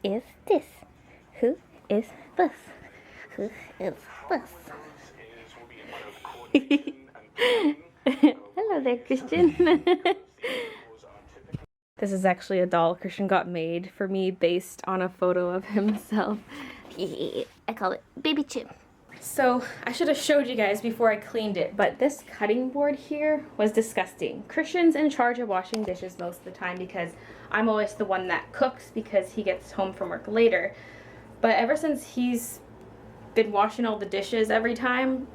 is this? Who is this? Who is this? Hello there, Christian. This is actually a doll Christian got made for me based on a photo of himself. I call it Baby Chip. So I should have showed you guys before I cleaned it, but this cutting board here was disgusting. Christian's in charge of washing dishes most of the time because I'm always the one that cooks because he gets home from work later. But ever since he's been washing all the dishes every time,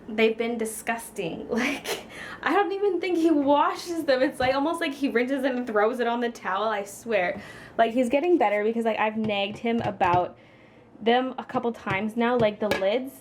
they've been disgusting. Like, I don't even think he washes them. It's like almost like he rinses it and throws it on the towel, I swear. Like, he's getting better because like I've nagged him about them a couple times now, like the lids.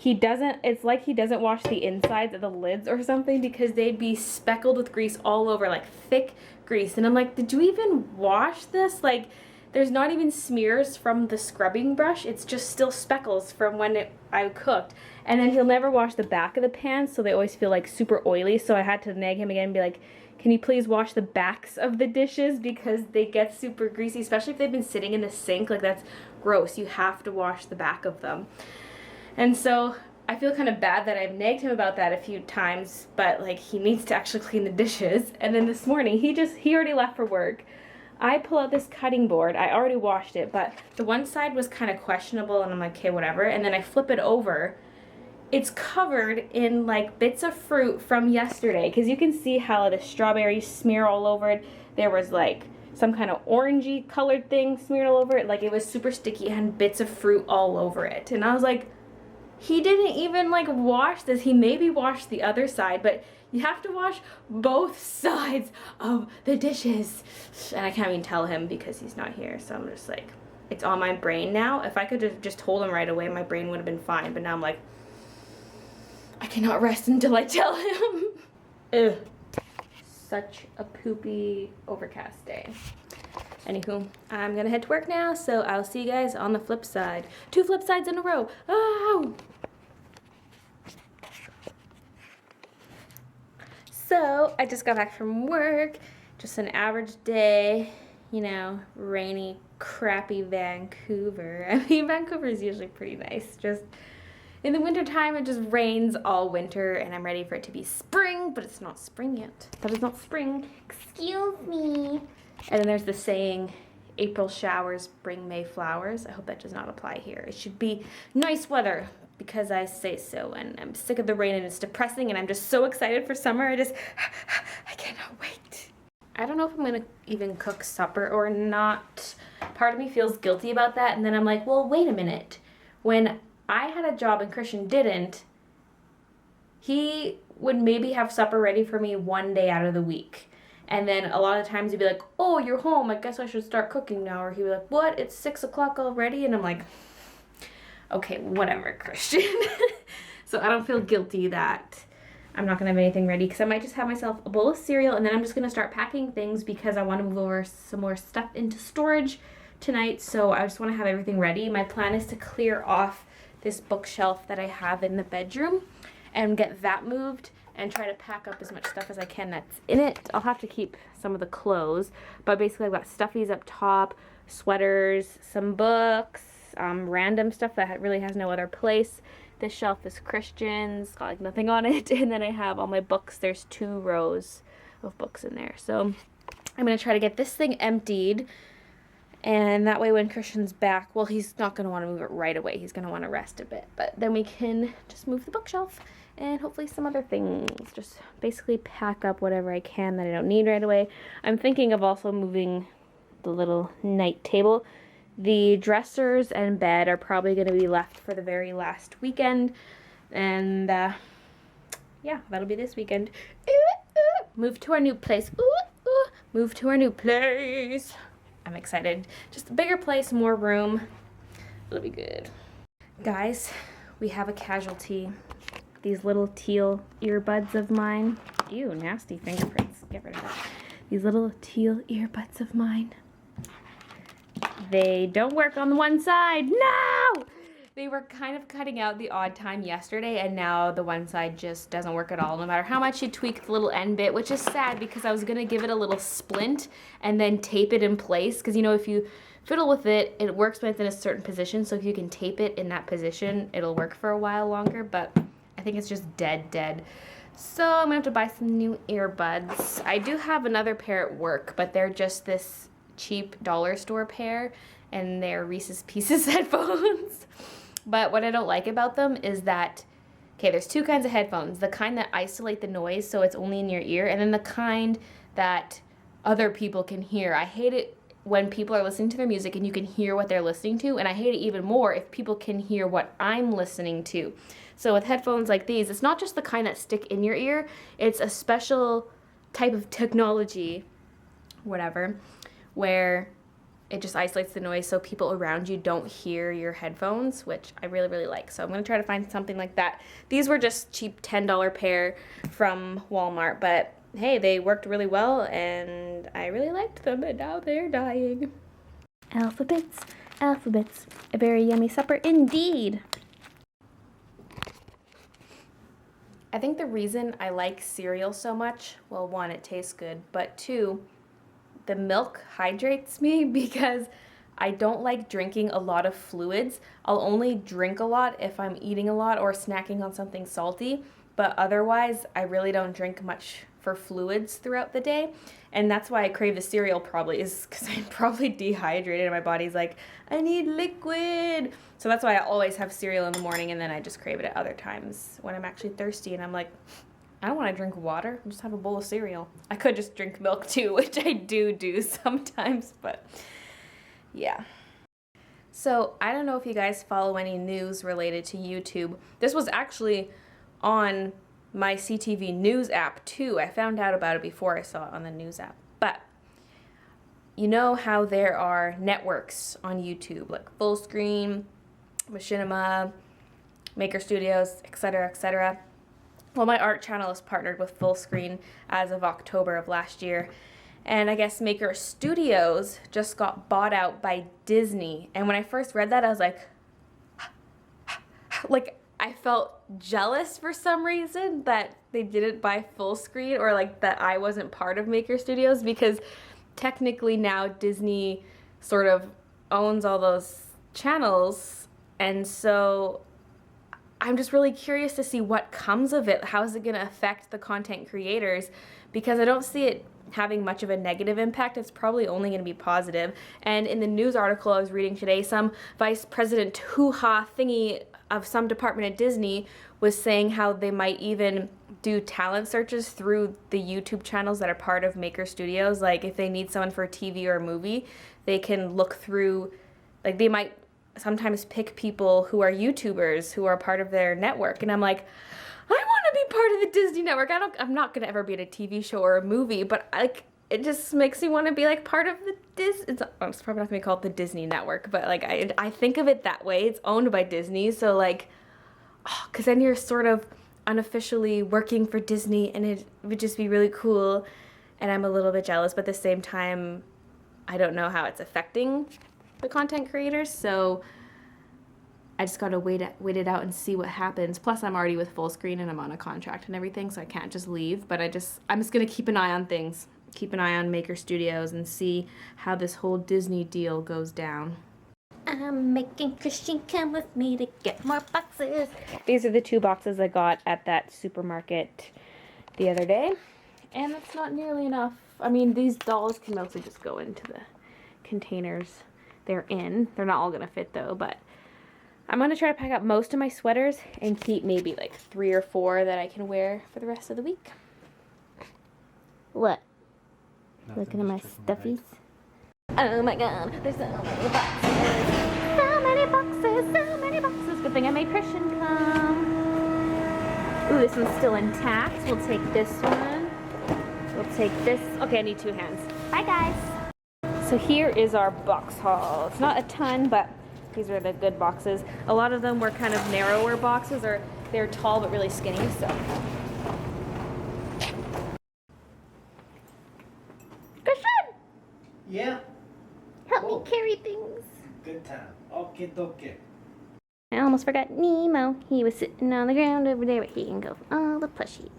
It's like he doesn't wash the insides of the lids or something because they'd be speckled with grease all over, like thick grease. And I'm like, did you even wash this? Like, there's not even smears from the scrubbing brush. It's just still speckles from when I cooked. And then he'll never wash the back of the pans, so they always feel like super oily. So I had to nag him again and be like, can you please wash the backs of the dishes because they get super greasy, especially if they've been sitting in the sink. Like, that's gross. You have to wash the back of them. And so I feel kind of bad that I've nagged him about that a few times, but like he needs to actually clean the dishes. And then this morning, he already left for work. I pull out this cutting board. I already washed it, but the one side was kind of questionable and I'm like, okay, whatever. And then I flip it over. It's covered in like bits of fruit from yesterday because you can see how the strawberries smear all over it. There was like some kind of orangey colored thing smeared all over it. Like, it was super sticky and bits of fruit all over it. And I was like, he didn't even like wash this. He maybe washed the other side, but you have to wash both sides of the dishes. And I can't even tell him because he's not here. So I'm just like, it's on my brain now. If I could have just told him right away, my brain would have been fine. But now I'm like, I cannot rest until I tell him. Ugh. Such a poopy overcast day. Anywho, I'm gonna head to work now, so I'll see you guys on the flip side. 2 flip sides in a row. Oh! So, I just got back from work. Just an average day. You know, rainy, crappy Vancouver. I mean, Vancouver is usually pretty nice. Just in the wintertime, it just rains all winter, and I'm ready for it to be spring, but it's not spring yet. That is not spring. Excuse me. And then there's the saying, April showers bring May flowers. I hope that does not apply here. It should be nice weather because I say so, and I'm sick of the rain and it's depressing and I'm just so excited for summer. I cannot wait. I don't know if I'm gonna even cook supper or not. Part of me feels guilty about that, and then I'm like, well, wait a minute. When I had a job and Christian didn't, he would maybe have supper ready for me one day out of the week. And then a lot of times he'd be like, oh, you're home, I guess I should start cooking now. Or he'd be like, what, it's 6 o'clock already? And I'm like, okay, whatever, Christian. So I don't feel guilty that I'm not gonna have anything ready, because I might just have myself a bowl of cereal and then I'm just gonna start packing things because I want to move over some more stuff into storage tonight. So I just want to have everything ready. My plan is to clear off this bookshelf that I have in the bedroom and get that moved and try to pack up as much stuff as I can that's in it. I'll have to keep some of the clothes, but basically I've got stuffies up top, sweaters, some books, random stuff that really has no other place. This shelf is Christian's, got like nothing on it, and then I have all my books. There's 2 rows of books in there. So I'm gonna try to get this thing emptied, and that way when Christian's back, well, he's not gonna wanna move it right away. He's gonna wanna rest a bit, but then we can just move the bookshelf and hopefully some other things. Just basically pack up whatever I can that I don't need right away. I'm thinking of also moving the little night table. The dressers and bed are probably going to be left for the very last weekend. And yeah, that'll be this weekend. Move to our new place. Move to our new place. I'm excited. Just a bigger place, more room. It'll be good. Guys, we have a casualty. These little teal earbuds of mine. Ew, nasty fingerprints. Get rid of that. These little teal earbuds of mine. They don't work on the one side. No! They were kind of cutting out the odd time yesterday, and now the one side just doesn't work at all, no matter how much you tweak the little end bit, which is sad because I was gonna give it a little splint and then tape it in place, because you know, if you fiddle with it, it works when it's in a certain position, so if you can tape it in that position, it'll work for a while longer, but I think it's just dead. So I'm gonna have to buy some new earbuds. I do have another pair at work, but they're just this cheap dollar store pair, and they're Reese's Pieces headphones. But what I don't like about them is that, okay, there's two kinds of headphones. The kind that isolate the noise so it's only in your ear, and then the kind that other people can hear. I hate it when people are listening to their music and you can hear what they're listening to, and I hate it even more if people can hear what I'm listening to. So with headphones like these, it's not just the kind that stick in your ear, it's a special type of technology, whatever, where it just isolates the noise so people around you don't hear your headphones, which I really like. So I'm gonna try to find something like that. These were just cheap $10 pair from Walmart, but hey, they worked really well and I really liked them, and now they're dying. Alphabets, a very yummy supper indeed. I think the reason I like cereal so much, well, one, it tastes good, but two, the milk hydrates me because I don't like drinking a lot of fluids. I'll only drink a lot if I'm eating a lot or snacking on something salty, but otherwise I really don't drink much for fluids throughout the day, and that's why I crave the cereal, probably, is because I'm probably dehydrated and my body's like, I need liquid. So that's why I always have cereal in the morning, and then I just crave it at other times when I'm actually thirsty and I'm like, I don't want to drink water, I'll just have a bowl of cereal. I could just drink milk too, which I do sometimes, but yeah. So I don't know if you guys follow any news related to YouTube. This was actually on my CTV News app too. I found out about it before I saw it on the news app. But you know how there are networks on YouTube, like Full Screen, Machinima, Maker Studios, etc. Well, my art channel is partnered with Full Screen as of October of last year. And I guess Maker Studios just got bought out by Disney. And when I first read that, I was like I felt jealous for some reason that they didn't buy Full Screen, or like that I wasn't part of Maker Studios, because technically now Disney sort of owns all those channels, and so I'm just really curious to see what comes of it. How is it going to affect the content creators? Because I don't see it having much of a negative impact. It's probably only going to be positive. And in the news article I was reading today, some vice president hoo-ha thingy of some department at Disney was saying how they might even do talent searches through the YouTube channels that are part of Maker Studios. Like if they need someone for a TV or a movie, they can look through, like they might sometimes pick people who are YouTubers who are part of their network. And I'm like, I want to be part of the Disney network. I'm not going to ever be in a TV show or a movie, but like it just makes me want to be like part of the it's probably not going to be called the Disney network, but like I think of it that way. It's owned by Disney, so like, because then you're sort of unofficially working for Disney, and it would just be really cool. And I'm a little bit jealous, but at the same time, I don't know how it's affecting the content creators, so I just gotta wait it out and see what happens. Plus, I'm already with Full Screen and I'm on a contract and everything, so I can't just leave. But I'm just gonna keep an eye on things, keep an eye on Maker Studios, and see how this whole Disney deal goes down. I'm making Christian come with me to get more boxes. These are the 2 boxes I got at that supermarket the other day, and that's not nearly enough. I mean, these dolls can mostly just go into the containers they're in. They're not all gonna fit though, but I'm gonna try to pack up most of my sweaters and keep maybe like 3 or 4 that I can wear for the rest of the week. What? Nothing. Looking at my stuffies? Oh my god, there's so many boxes. So many boxes, so many boxes. Good thing I made Christian come. Ooh, this one's still intact. We'll take this one. We'll take this. Okay, I need 2 hands. Bye guys. So here is our box haul. It's not a ton, but these are the good boxes. A lot of them were kind of narrower boxes, or they're tall but really skinny, so. Christian! Yeah. Help me carry things. Good time. Okay, okay. I almost forgot Nemo. He was sitting on the ground over there, but he can go for all the plushies.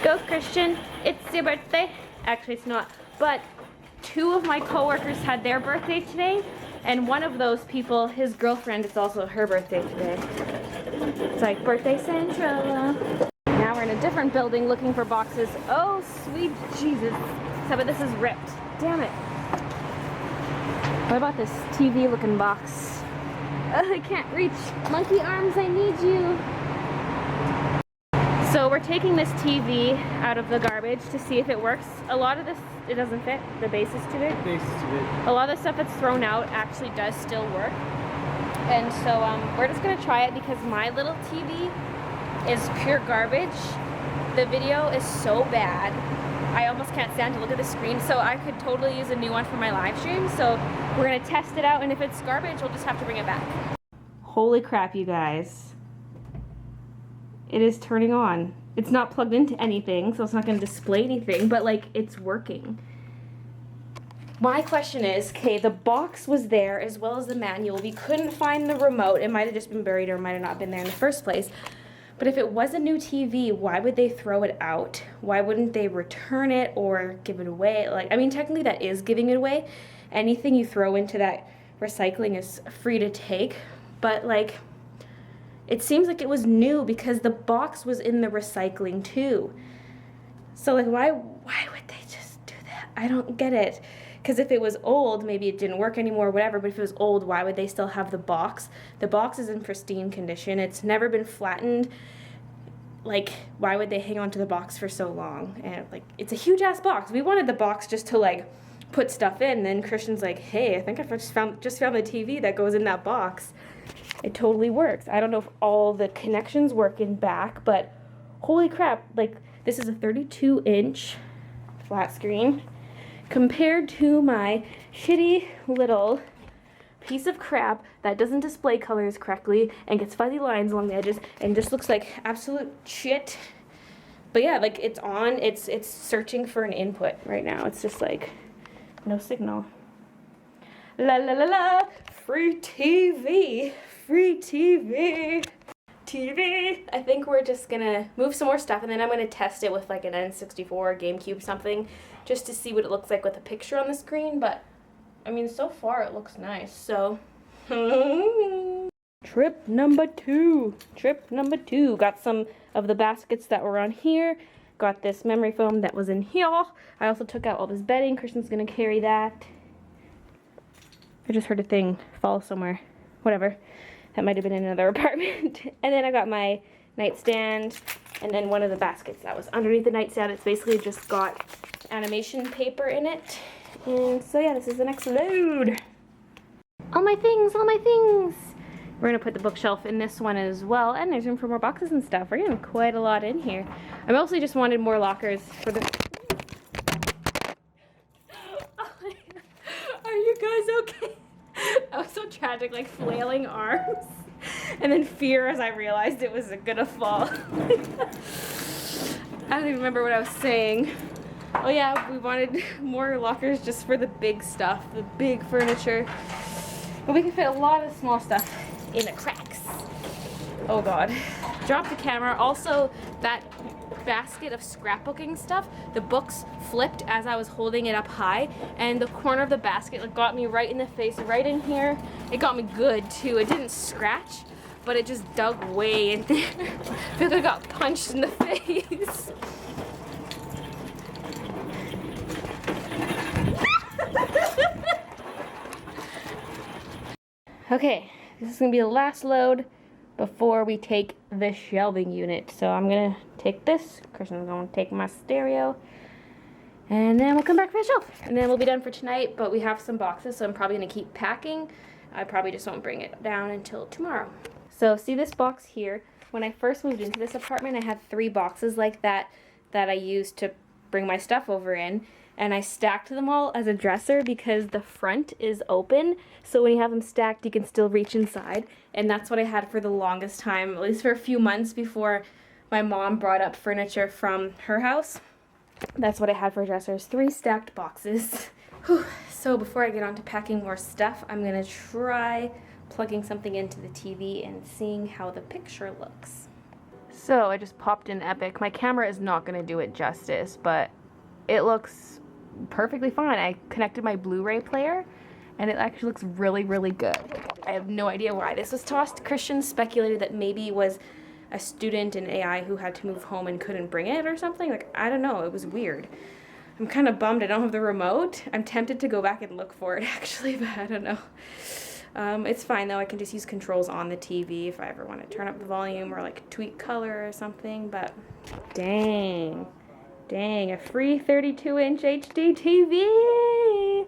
Go, Christian. It's your birthday. Actually, it's not. But 2 of my coworkers had their birthday today, and one of those people, his girlfriend, it's also her birthday today. It's like birthday central. Now we're in a different building looking for boxes. Oh, sweet Jesus. Except but this is ripped. Damn it. What about this TV looking box? I can't reach. Monkey arms, I need you. So we're taking this TV out of the garbage to see if it works. A lot of this, it doesn't fit. The base is too big. A lot of the stuff that's thrown out actually does still work. And so we're just gonna try it because my little TV is pure garbage. The video is so bad. I almost can't stand to look at the screen, so I could totally use a new one for my live stream. So we're gonna test it out, and if it's garbage, we'll just have to bring it back. Holy crap, you guys. It is turning on. It's not plugged into anything, so it's not gonna display anything, but like, it's working. My question is, okay, the box was there as well as the manual. We couldn't find the remote. It might have just been buried or might have not been there in the first place. But if it was a new TV, why would they throw it out? Why wouldn't they return it or give it away? Like, I mean, technically that is giving it away. Anything you throw into that recycling is free to take, but like, it seems like it was new because the box was in the recycling too. So like, why would they just do that? I don't get it. Because if it was old, maybe it didn't work anymore, whatever, but if it was old, why would they still have the box? The box is in pristine condition. It's never been flattened. Like, why would they hang on to the box for so long? And like, it's a huge ass box. We wanted the box just to like put stuff in. And then Christian's like, hey, I think I just found the TV that goes in that box. It totally works. I don't know if all the connections work in back, but holy crap, like, this is a 32-inch flat screen compared to my shitty little piece of crap that doesn't display colors correctly and gets fuzzy lines along the edges and just looks like absolute shit. But yeah, like, it's on, it's searching for an input right now. It's just like, no signal. La la la la, free TV. Free TV. TV. I think we're just gonna move some more stuff and then I'm gonna test it with like an N64, GameCube, something, just to see what it looks like with a picture on the screen. But I mean, so far it looks nice. So trip number two. Got some of the baskets that were on here. Got this memory foam that was in here. I also took out all this bedding. Christian's gonna carry that. I just heard a thing fall somewhere. Whatever. That might have been in another apartment. And then I got my nightstand and then one of the baskets that was underneath the nightstand. It's basically just got animation paper in it. And so yeah, this is the next load. All my things. We're gonna put the bookshelf in this one as well. And there's room for more boxes and stuff. We're getting quite a lot in here. I mostly just wanted more lockers for the... Are you guys okay? That was so tragic, like flailing arms. And then fear as I realized it was gonna fall. I don't even remember what I was saying. Oh yeah, we wanted more lockers just for the big stuff, the big furniture. But we can fit a lot of small stuff in the cracks. Oh god. Drop the camera. Also, that basket of scrapbooking stuff, the books flipped as I was holding it up high, and the corner of the basket like got me right in the face, right in here. It got me good too. It didn't scratch, but it just dug way in there. I feel like I got punched in the face. Okay, this is gonna be the last load before we take the shelving unit. So I'm gonna take this, Christian's gonna take my stereo, and then we'll come back for the shelf. And then we'll be done for tonight, but we have some boxes, so I'm probably gonna keep packing. I probably just won't bring it down until tomorrow. So see this box here? When I first moved into this apartment, I had 3 boxes like that I used to bring my stuff over in. And I stacked them all as a dresser because the front is open. So when you have them stacked, you can still reach inside. And that's what I had for the longest time, at least for a few months before my mom brought up furniture from her house. That's what I had for dressers, 3 stacked boxes. Whew. So before I get on to packing more stuff, I'm gonna try plugging something into the TV and seeing how the picture looks. So I just popped in Epic. My camera is not going to do it justice, but it looks perfectly fine. I connected my Blu-ray player and it actually looks really, really good. I have no idea why this was tossed. Christian speculated that maybe it was a student in AI who had to move home and couldn't bring it or something. Like, I don't know, it was weird. I'm kind of bummed I don't have the remote. I'm tempted to go back and look for it actually, but I don't know. It's fine though, I can just use controls on the TV if I ever want to turn up the volume or like tweak color or something, but dang, a free 32-inch HD TV!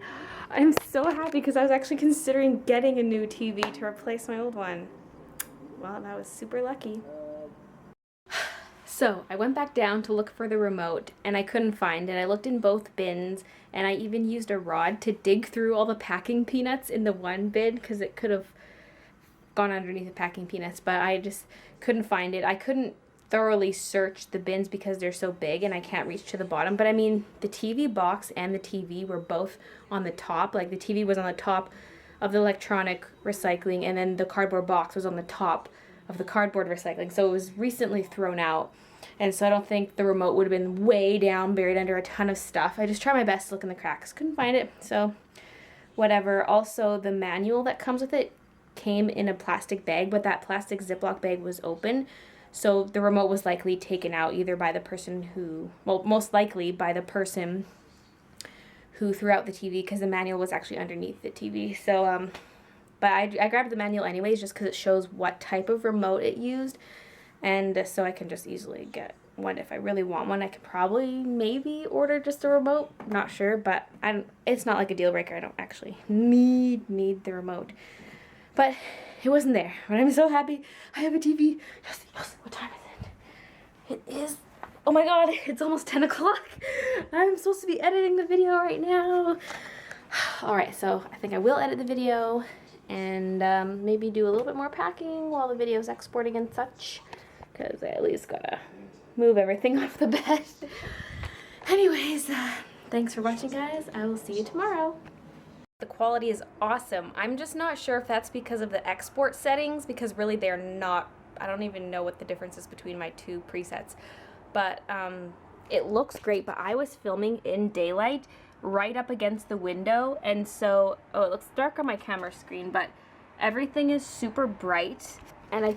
I'm so happy because I was actually considering getting a new TV to replace my old one. Well, that was super lucky. So I went back down to look for the remote and I couldn't find it. I looked in both bins and I even used a rod to dig through all the packing peanuts in the one bin because it could have gone underneath the packing peanuts, but I just couldn't find it. I couldn't thoroughly search the bins because they're so big and I can't reach to the bottom, but I mean the TV box and the TV were both on the top. Like the TV was on the top of the electronic recycling and then the cardboard box was on the top of the cardboard recycling, so it was recently thrown out. And so I don't think the remote would have been way down, buried under a ton of stuff. I just tried my best to look in the cracks. Couldn't find it, so whatever. Also, the manual that comes with it came in a plastic bag, but that plastic Ziploc bag was open. So the remote was likely taken out either by the person who, well, most likely by the person who threw out the TV because the manual was actually underneath the TV. So, but I grabbed the manual anyways just because it shows what type of remote it used. And so I can just easily get one if I really want one. I could probably maybe order just a remote. Not sure, but it's not like a deal breaker. I don't actually need the remote. But it wasn't there. But I'm so happy I have a TV. Yes, what time is it? It is, oh my god, it's almost 10 o'clock. I'm supposed to be editing the video right now. Alright, so I think I will edit the video and maybe do a little bit more packing while the video is exporting and such. Because I at least gotta move everything off the bed. Anyways, thanks for watching, guys. I will see you tomorrow. The quality is awesome. I'm just not sure if that's because of the export settings, because really they're not, I don't even know what the difference is between my two presets. But it looks great, but I was filming in daylight right up against the window, and so, oh, it looks dark on my camera screen, but everything is super bright. And I